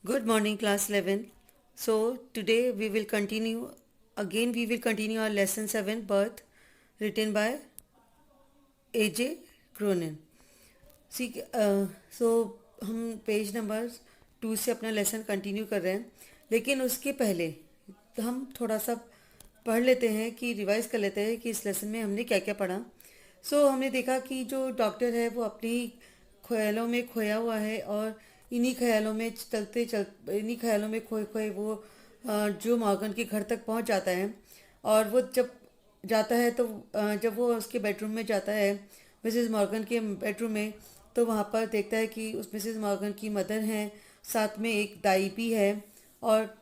Good morning, class 11. So, today we will continue our lesson 7, Birth, written by A.J. Cronin. See, so हम page number 2 से अपना lesson continue कर रहे हैं, लेकिन उसके पहले हम थोड़ा सा पढ़ लेते हैं कि रिवाइज कर लेते हैं कि इस लेसन में हमने क्या क्या पढ़ा। हमने देखा कि जो डॉक्टर है वो अपनी ख्यालों में खोया हुआ है और इन्हीं ख्यालों में खोए खोए वो जो मॉर्गन के घर तक पहुंच जाता है। और वो जब जाता है तो जब वो उसके बेडरूम में जाता है, मिसेस मॉर्गन के बेडरूम में, तो वहाँ पर देखता है कि उस मिसेस मॉर्गन की मदर हैं, साथ में एक दाई भी है। और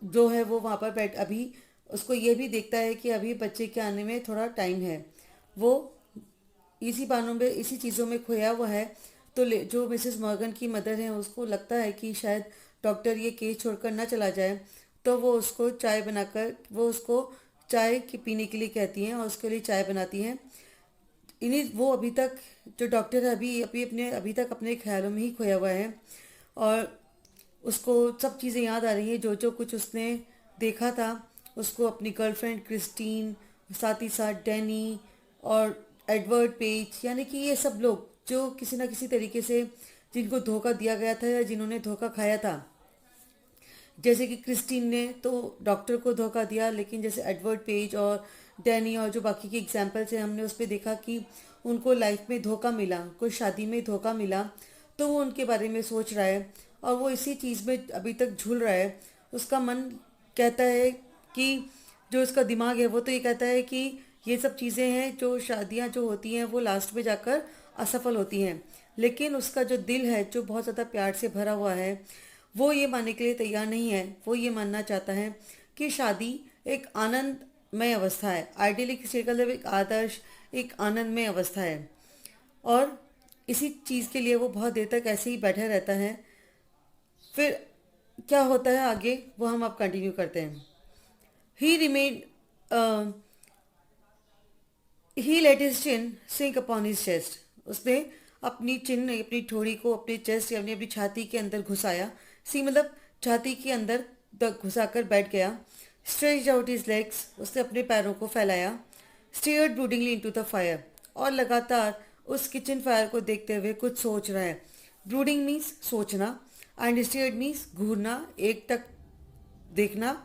जो है वो वहाँ पर बैठ अभी उसको ये भी देखता है कि अभी बच्चे के आने में थोड़ा टाइम है। वो इसी चीज़ों में खोया हुआ है। तो जो मिसेस मॉर्गन की मदर है उसको लगता है कि शायद डॉक्टर ये केस छोड़कर ना चला जाए, तो वो उसको चाय की पीने के लिए कहती हैं और उसके लिए चाय बनाती हैं। इन्हीं वो अभी तक जो डॉक्टर है अभी तक अपने ख्यालों में ही खोया हुआ है और उसको सब चीज़ें याद आ रही हैं जो जो कुछ उसने देखा था। उसको अपनी गर्लफ्रेंड क्रिस्टीन, साथ ही साथ डैनी और एडवर्ड पेज, यानी कि ये सब लोग जो किसी ना किसी तरीके से जिनको धोखा दिया गया था या जिन्होंने धोखा खाया था। जैसे कि क्रिस्टीन ने तो डॉक्टर को धोखा दिया, लेकिन जैसे एडवर्ड पेज और डैनी और जो बाकी के एग्जाम्पल्स हैं हमने उस पर देखा कि उनको लाइफ में धोखा मिला, कोई शादी में धोखा मिला, तो वो उनके बारे में सोच रहा है और वो इसी चीज़ में अभी तक झूल रहा है। उसका मन कहता है कि जो उसका दिमाग है वो तो ये कहता है कि ये सब चीज़ें हैं, जो शादियाँ जो होती हैं वो लास्ट में जाकर असफल होती हैं, लेकिन उसका जो दिल है जो बहुत ज़्यादा प्यार से भरा हुआ है वो ये मानने के लिए तैयार नहीं है। वो ये मानना चाहता है कि शादी एक आनंदमय अवस्था है, आइडियलिक स्टेट का मतलब एक आदर्श, एक आनंदमय अवस्था है। और इसी चीज़ के लिए वो बहुत देर तक ऐसे ही बैठा रहता है। फिर क्या होता है आगे वो हम अब कंटिन्यू करते हैं। He remain he let his chin sink upon his chest. उसने अपनी ठोड़ी को अपने चेस्ट यानी अपनी छाती के अंदर घुसाया। सी मतलब छाती के अंदर तक घुसाकर बैठ गया। स्ट्रेच्ड आउट हिज लेग्स, उसने अपने पैरों को फैलाया। स्टीयर्ड ब्रूडिंगली इनटू द फायर, और लगातार उस किचन फायर को देखते हुए कुछ सोच रहा है। ब्रूडिंग मीन्स सोचना एंड स्टीयर्ड मीन्स घूरना, एक टक देखना।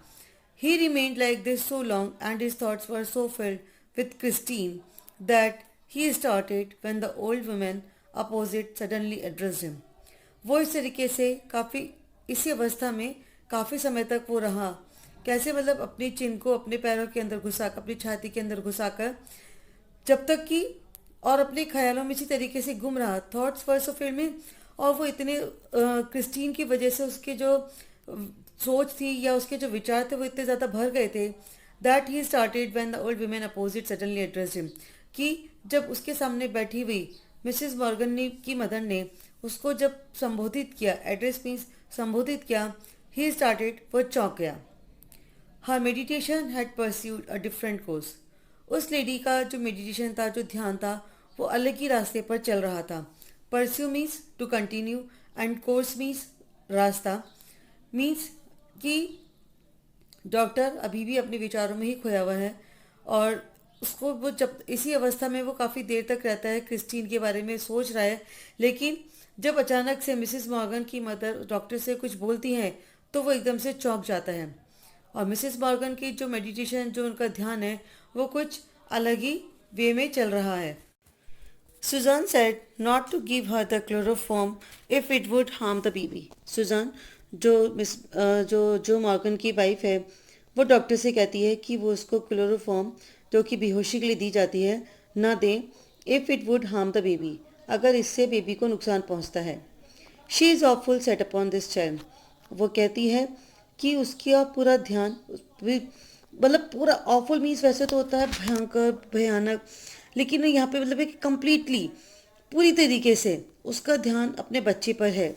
He remained like this so long and his thoughts were so filled with Christine that he started when the old woman opposite suddenly addressed him. वो इस तरीके से काफ़ी इसी अवस्था में काफ़ी समय तक वो रहा। कैसे मतलब अपनी चिन को अपने पैरों के अंदर घुसाकर, अपनी छाती के अंदर घुसाकर, जब तक कि और अपने ख्यालों में इसी तरीके से गुम रहा। थॉट्स फर्स्ट ऑफ में, और वो इतने क्रिस्टीन की वजह से उसके जो सोच थी या उसके जो विचार थे वो इतने ज़्यादा भर गए थे that he started when the old women opposite suddenly addressed him, कि जब उसके सामने बैठी हुई मिसेस मॉर्गन ने की मदर ने उसको जब संबोधित किया, एड्रेस मीन्स संबोधित किया, ही स्टार्टेड, वो चौंक गया। Her meditation had pursued a different course. उस लेडी का जो मेडिटेशन था, जो ध्यान था, वो अलग ही रास्ते पर चल रहा था। Pursue means to continue and course means रास्ता। मीन्स कि डॉक्टर अभी भी अपने विचारों में ही खोया हुआ है और उसको वो जब इसी अवस्था में वो काफ़ी देर तक रहता है, क्रिस्टीन के बारे में सोच रहा है। लेकिन जब अचानक से मिसेस मॉर्गन की मदर डॉक्टर से कुछ बोलती हैं तो वो एकदम से चौंक जाता है। और मिसेस मॉर्गन की जो मेडिटेशन, जो उनका ध्यान है, वो कुछ अलग ही वे में चल रहा है। Suzanne said not to give her the chloroform if it would harm the baby. Suzanne जो मॉर्गन की वाइफ है, वो डॉक्टर से कहती है कि वो उसको क्लोरोफॉर्म जो कि बेहोशी के लिए दी जाती है ना दें, if it would harm the baby, अगर इससे बेबी को नुकसान पहुंचता है। She is awful set upon this child. वो कहती है कि उसका पूरा ध्यान मतलब पूरा ऑफुल मीन्स वैसे तो होता है भयंकर, भयानक, लेकिन यहाँ पे मतलब है कि कम्प्लीटली पूरी तरीके से उसका ध्यान अपने बच्चे पर है।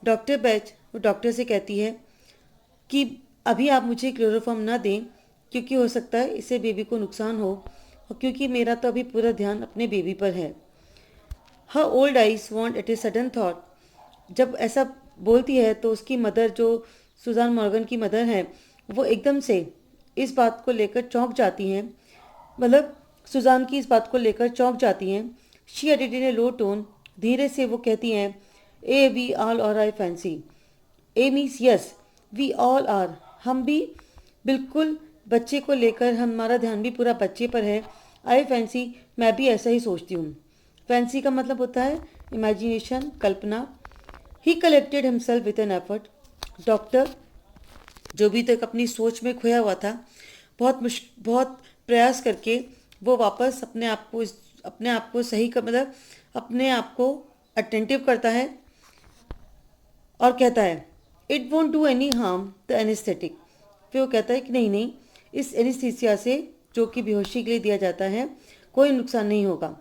डॉक्टर बैच वो डॉक्टर से कहती है कि अभी आप मुझे क्लोरोफॉर्म ना दें क्योंकि हो सकता है इससे बेबी को नुकसान हो, और क्योंकि मेरा तो अभी पूरा ध्यान अपने बेबी पर है। Her old eyes went at a sudden thought. जब ऐसा बोलती है तो उसकी मदर, जो सुजान मॉर्गन की मदर है, वो एकदम से इस बात को लेकर चौंक जाती हैं, मतलब सुजान की इस बात को लेकर चौंक जाती हैं। She added in a low tone, धीरे से वो कहती हैं, ay we all are I fancy. Ay means yes, we all are, हम भी बिल्कुल बच्चे को लेकर, हमारा ध्यान भी पूरा बच्चे पर है। आई फैंसी, मैं भी ऐसा ही सोचती हूँ। फैंसी का मतलब होता है imagination, Kalpana. He collected himself with an effort. Doctor, जो भी तक अपनी सोच में खोया हुआ था, बहुत प्रयास करके वो वापस अपने आप को सही कर, मतलब अपने आप को अटेंटिव करता है और कहता है, it won't do any harm the anaesthetic. फिर वो कहता है कि नहीं नहीं, इस एनेस्थीसिया से, जो कि बेहोशी के लिए दिया जाता है, कोई नुकसान नहीं होगा।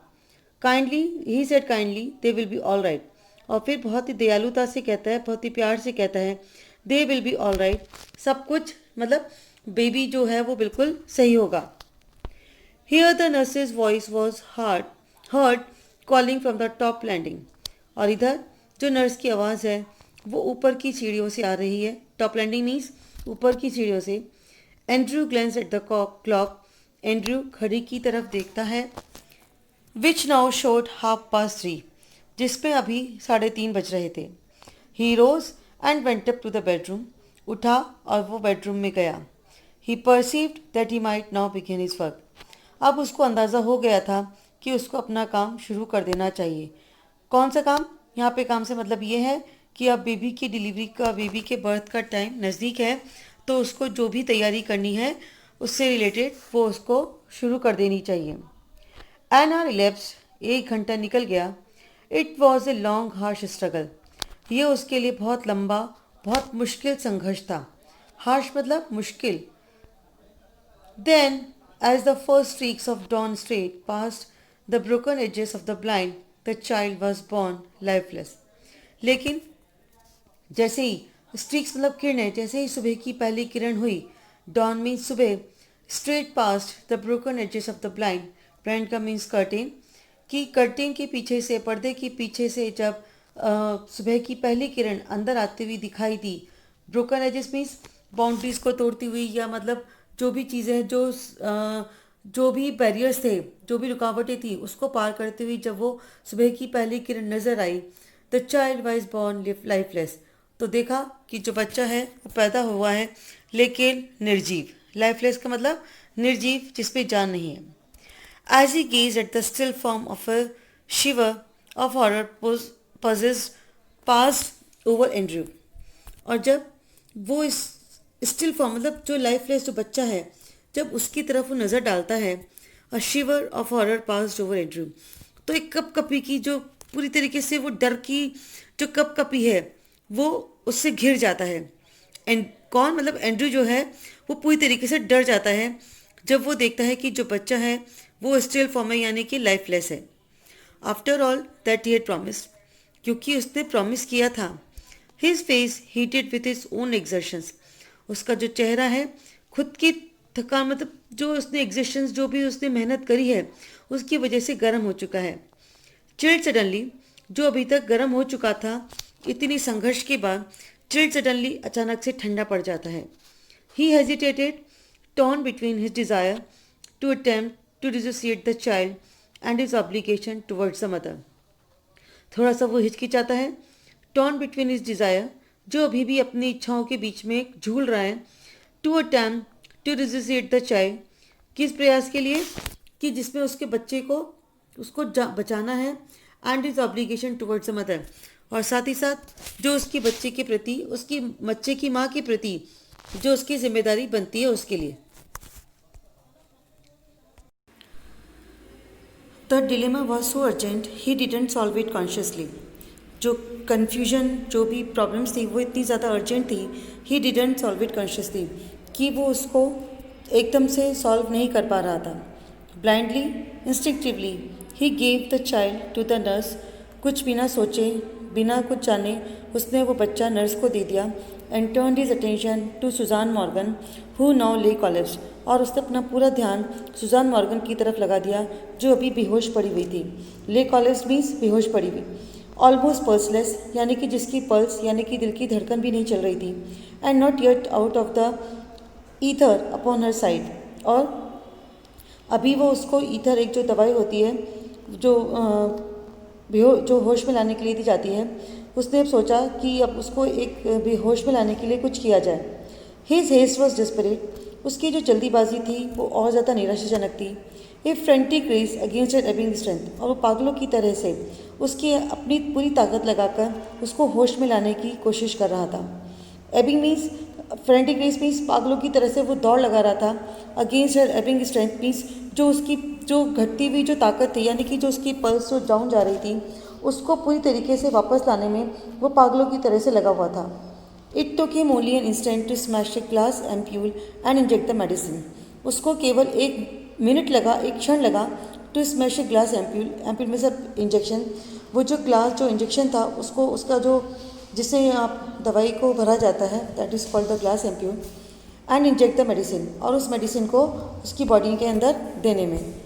Kindly, he said kindly, they will be all right. और फिर बहुत ही दयालुता से कहता है, बहुत ही प्यार से कहता है, they will be all right, सब कुछ, मतलब बेबी जो है वो बिल्कुल सही होगा। Here the nurse's voice was heard calling from the top landing. और इधर जो नर्स की आवाज़ है वो ऊपर की सीढ़ियों से आ रही है। टॉप लैंडिंग मीन्स ऊपर की सीढ़ियों से। Andrew glans at the clock. Andrew घड़ी की तरफ देखता है, विच नाउ शोड 3:30, जिसमें अभी 3:30 बज रहे थे। He rose and went up to the bedroom. उठा और वो बेडरूम में गया। He perceived that he might now begin his work. अब उसको अंदाज़ा हो गया था कि उसको अपना काम शुरू कर देना चाहिए। कौन सा काम? यहाँ पे काम से मतलब ये है कि अब बेबी की डिलीवरी का, बेबी के बर्थ का टाइम नज़दीक है, तो उसको जो भी तैयारी करनी है उससे रिलेटेड वो उसको शुरू कर देनी चाहिए। एन आवर इलेप्स्ड, 1 घंटा निकल गया। It was a long harsh struggle. ये उसके लिए बहुत लंबा, बहुत मुश्किल संघर्ष था। हार्श मतलब मुश्किल। Then, as the first streaks of dawn strayed past the broken edges of the blind, the child was born lifeless. लेकिन जैसे ही स्ट्रीक्स मतलब किरणें, जैसे ही सुबह की पहली किरण हुई, डॉन मीन्स सुबह, straight past the broken edges of the blind, blind का मीन्स कर्टेन, कि कर्टेन के पीछे से, पर्दे के पीछे से जब सुबह की पहली किरण अंदर आती हुई दिखाई दी। ब्रोकन एजेस मीन्स बाउंड्रीज को तोड़ती हुई, या मतलब जो भी चीज़ें, जो भी बैरियर्स थे, जो भी रुकावटें थी, उसको पार करते हुए जब वो सुबह की पहली किरण नजर आई, the child was born lifeless, तो देखा कि जो बच्चा है वो पैदा हुआ है लेकिन निर्जीव। लाइफलेस का मतलब निर्जीव, जिसपे जान नहीं है। As he gaze at the still form of a shiver of horror passed over Andrew. और जब वो इस स्टिल फॉर्म, मतलब जो लाइफलेस जो बच्चा है, जब उसकी तरफ वो नज़र डालता है, और shiver of horror passed over Andrew, तो एक कपकपी की, जो पूरी तरीके से वो डर की जो कपकपी है वो उससे घिर जाता है। एंड कौन? मतलब एंड्रयू जो है वो पूरी तरीके से डर जाता है जब वो देखता है कि जो बच्चा है वो स्टिल फॉर्म है, यानी कि लाइफलेस है। After all that he had promised, क्योंकि उसने प्रॉमिस किया था। His face heated with his own exertions, उसका जो चेहरा है खुद की थकान, मतलब जो उसने एग्जिस्टेंस, जो भी उसने मेहनत करी है उसकी वजह से गर्म हो चुका है। चिल्ड सडनली, जो अभी तक गर्म हो चुका था इतनी संघर्ष के बाद, चिल्ड सडनली अचानक से ठंडा पड़ जाता है। He hesitated, torn between his desire to attempt to dissociate the child and his obligation towards the mother. थोड़ा सा वो हिचकिचाता है। टॉर्न बिटवीन हिज डिज़ायर, जो अभी भी अपनी इच्छाओं के बीच में झूल रहा है, to attempt to dissociate the child, किस प्रयास के लिए? कि जिसमें उसके बच्चे को, उसको बचाना है, and is obligation towards the mother, और साथ ही साथ जो उसके बच्चे के प्रति, उसकी बच्चे की माँ के प्रति जो उसकी जिम्मेदारी बनती है उसके लिए। The dilemma was so urgent he didn't solve it consciously. जो कन्फ्यूजन, जो भी प्रॉब्लम्स थी वो इतनी ज़्यादा अर्जेंट थी, he didn't solve it consciously, कि वो उसको एकदम से सॉल्व नहीं कर पा रहा था। Blindly, instinctively he gave the child to the nurse, कुछ बिना सोचे, बिना कुछ जाने उसने वो बच्चा नर्स को दे दिया। And turned his attention to Susan Morgan who now lay collapsed, और उसने अपना पूरा ध्यान सुजान मॉर्गन की तरफ लगा दिया जो अभी बेहोश पड़ी हुई थी। ले कॉलेप्स्ड मीन्स बेहोश पड़ी हुई। ऑलमोस्ट पल्सलेस, यानी कि जिसकी पल्स यानी कि दिल की धड़कन भी नहीं चल रही थी, and not yet out of the ether upon her side, और अभी वो उसको ईथर, एक जो दवाई होती है जो जो होश में लाने के लिए दी जाती है, उसने अब सोचा कि अब उसको एक बेहोश में लाने के लिए कुछ किया जाए। हिज हेस्ट वॉज डिस्परेट, उसकी जो जल्दीबाजी थी वो और ज़्यादा निराशाजनक थी। A frantic race against at ebbing strength, और वो पागलों की तरह से उसकी अपनी पूरी ताकत लगाकर उसको होश में लाने की कोशिश कर रहा था। Ebbing means frantic race means पागलों की तरह से वो दौड़ लगा रहा था। Against her ebbing strength means जो उसकी जो घटती हुई जो ताकत थी, यानी कि जो उसकी पल्स जो डाउन जा रही थी, उसको पूरी तरीके से वापस लाने में वो पागलों की तरह से लगा हुआ था। It took him only an instant to smash the glass ampoule and inject the medicine, उसको केवल 1 मिनट लगा, 1 क्षण लगा to smash the glass ampoule, ampoule में सब इंजेक्शन, वो जो ग्लास जो इंजेक्शन था उसको, उसका जो जिससे आप दवाई को भरा जाता है, that is called the glass ampoule, and inject the medicine, और उस मेडिसिन को उसकी बॉडी के अंदर देने में।